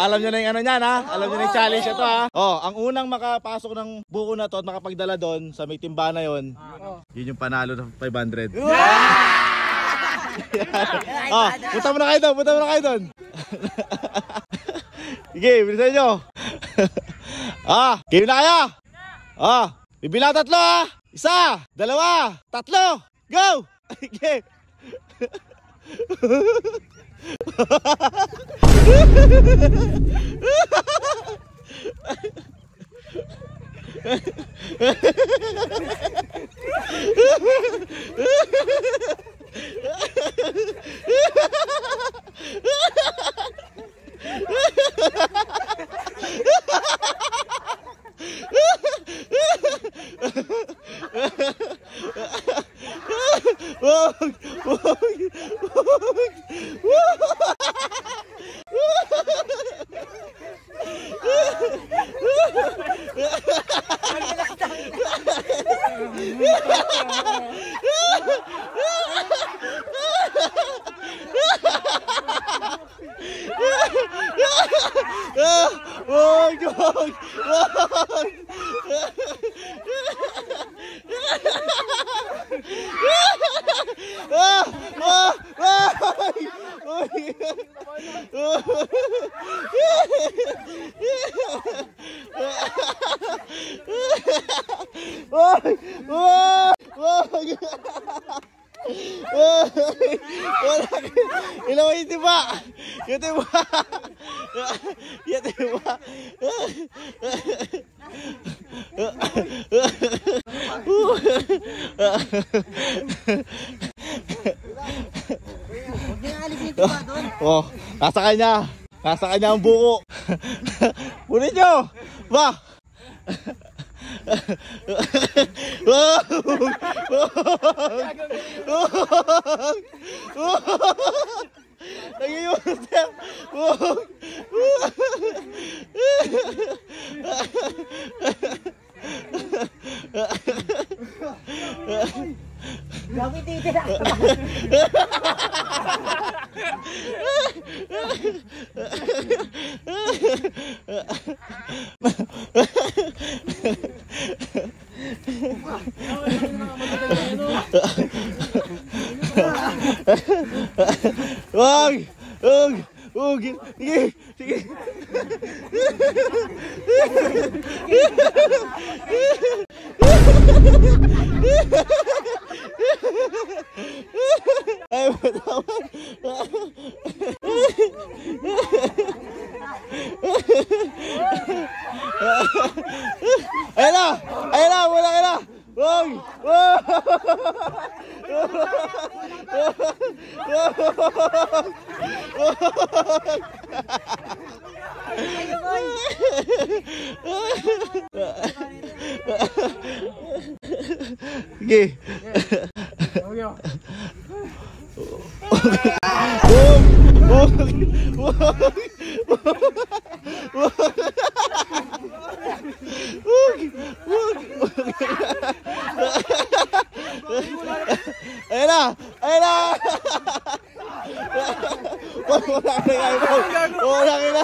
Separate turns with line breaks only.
Alam nyo na yung ano niyan ha. Alam nyo na yung challenge ito ha. Ang unang makapasok ng buko na to at makapagdala doon sa may timba na yon, yun yung panalo ng 500. Punta mo na kayo doon, punta mo na kayo doon. Sige, bilisan nyo. Game na kaya. Bibilang 3 ha. 1, 2, 3, go! Okay. Ilaw yung tiba. Yung tiba. Yung tiba. Nasa kanya. Nasa kanya ang buko. Punin nyo. Ba? Nag-iusap.
Gawin dito na.
Wag! Sige! Sige! Ay, matawan! Ayun na! Ayun na! Wala ka na! Wag! Wag! Sige. Ayun na! Ayun na! Wala ka na! Wala ka na!